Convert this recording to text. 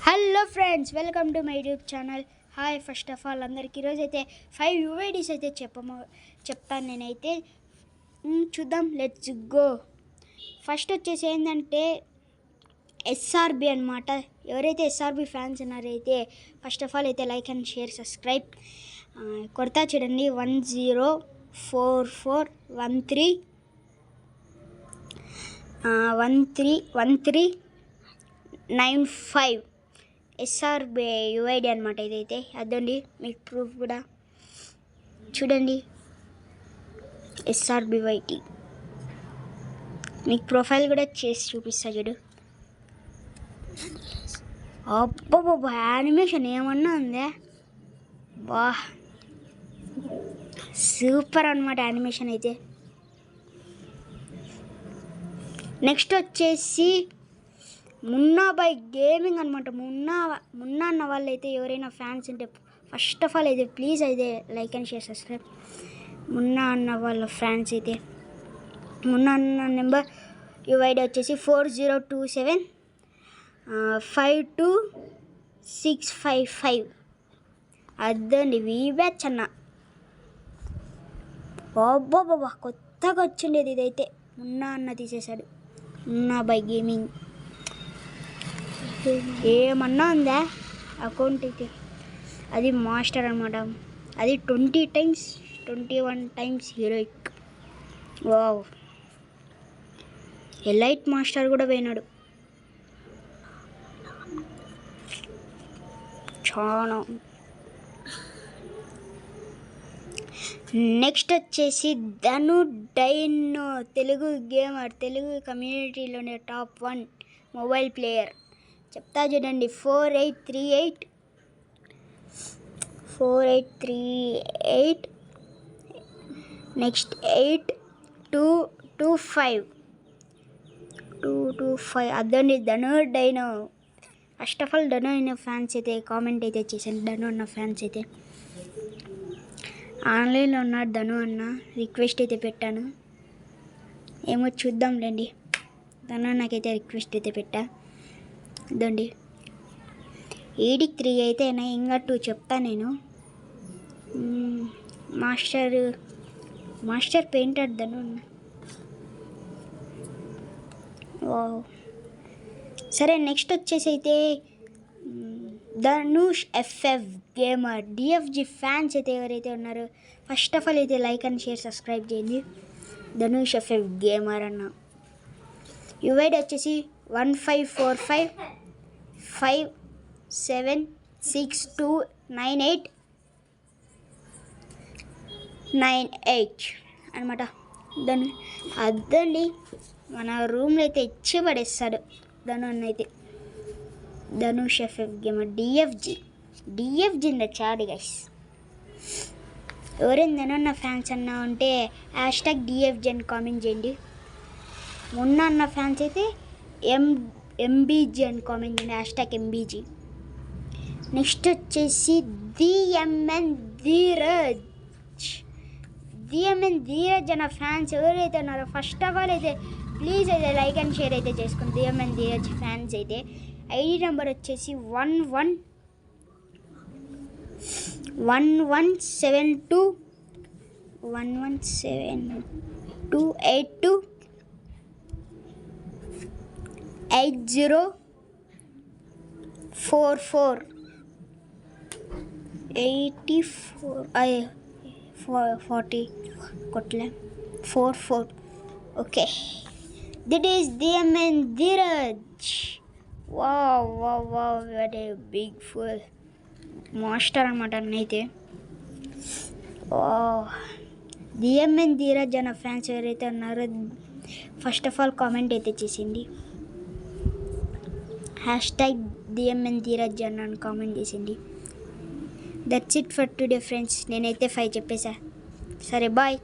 Hello friends, welcome to my YouTube channel. Hi. First of all అందరికి ఈరోజు అయితే 5 యూఐడీస్ అయితే చెప్తాను నేనైతే. చూద్దాం, లెట్స్ గో. ఫస్ట్ వచ్చేసి ఏంటంటే ఎస్ఆర్బి అనమాట. ఎవరైతే ఎస్ఆర్బి ఫ్యాన్స్ ఉన్నారైతే ఫస్ట్ ఆఫ్ ఆల్ అయితే లైక్ అండ్ షేర్, సబ్స్క్రైబ్ కొడతా చూడండి. 1044131395 ఎస్ఆర్బి యూఐడి అనమాట ఇదైతే. అదండి మీకు ప్రూఫ్ కూడా చూడండి. ఎస్ఆర్బి వైటి మీకు ప్రొఫైల్ కూడా చేసి చూపిస్తా చూడు. అబ్బా, యానిమేషన్ ఏమన్నా ఉందే, బా సూపర్ అనమాట యానిమేషన్ అయితే. నెక్స్ట్ వచ్చేసి మున్నా బై గేమింగ్ అనమాట. మున్నా అన్న వాళ్ళు అయితే ఎవరైనా ఫ్యాన్స్ ఉంటే ఫస్ట్ ఆఫ్ ఆల్ అయితే ప్లీజ్ అయితే like and share, subscribe. Munna అన్న వాళ్ళ ఫ్యాన్స్ అయితే మున్నా అన్న నెంబర్ యూఐడి వచ్చేసి 4027525655. అదండి వీ బ్యాచ్ అన్న. బాబా కొత్తగా వచ్చిండేది ఇదైతే. మున్నా అన్న తీసేశాడు. మున్నా బై గేమింగ్ ఏమన్నా ఉందా అకౌంట్ అయితే. అది మాస్టర్ అనమాట. అది 21 times heroic. Wow, elite master కూడా పోయినాడు. చాలా. నెక్స్ట్ వచ్చేసి ధను డైనో, తెలుగు గేమర్, తెలుగు కమ్యూనిటీలోనే టాప్ 1 మొబైల్ ప్లేయర్. చెప్తా చూడండి. 4838 నెక్స్ట్ 8225 అదండి Dhanu Dino. First of all Dhanu అయిన ఫ్యాన్స్ అయితే కామెంట్ అయితే చేశాను. ధను అన్న ఫ్యాన్స్ అయితే ఆన్లైన్లో ఉన్నాడు ధను అన్న. రిక్వెస్ట్ అయితే పెట్టాను, ఏమో చూద్దాంలేండి. ధను నాకైతే రిక్వెస్ట్ అయితే పెట్టా. ఇదండి 83 అయితే ఇంకా 2 చెప్తా నేను. మాస్టర్ పెయింటర్ ధను. సరే, నెక్స్ట్ వచ్చేసి అయితే Dhanush FF gamer. DFG fans అయితే ఎవరైతే ఉన్నారో ఫస్ట్ ఆఫ్ ఆల్ అయితే లైక్ అండ్ షేర్, సబ్స్క్రైబ్ చేయండి. ధనుష్ ఎఫ్ఎఫ్ గేమర్ అన్న యూఐడి వచ్చేసి 1545576298 అనమాట. అదండి మన రూమ్లో అయితే ఇచ్చి పడేస్తాడు ధను అన్న అయితే. Dhanush FF gamer DFG in the chat guys. ఎవరైనా ధను అన్న ఫ్యాన్స్ అన్నా ఉంటే #DFG అని కామెంట్ చేయండి. మున్నా అన్న ఫ్యాన్స్ అయితే MBG అని కామెంట్ చేయండి. #MBG. నెక్స్ట్ వచ్చేసి DMN ధీరజ్ అన్న ఫ్యాన్స్ ఎవరైతే ఉన్నారో ఫస్ట్ ఆఫ్ ఆల్ అయితే ప్లీజ్ అయితే లైక్ అండ్ షేర్ అయితే చేసుకోండి. DMN ధీరజ్ ఫ్యాన్స్ అయితే. ఐడి నెంబర్ వచ్చేసి 11721172828044 40 కొట్లే 44. Okay, this is DMN Dheeraj. Wow, what a big full master అనమాట అన్నైతే. DMN ధీరజ్ అన్న ఫ్యాన్స్ ఎవరైతే ఉన్నారో ఫస్ట్ ఆఫ్ ఆల్ కామెంట్ అయితే చేసింది. #DMN ధీరజ్ అన్న కామెంట్ చేసింది. That's it for today friends. నేనైతే 5 చెప్పేసా. సరే, బాయ్.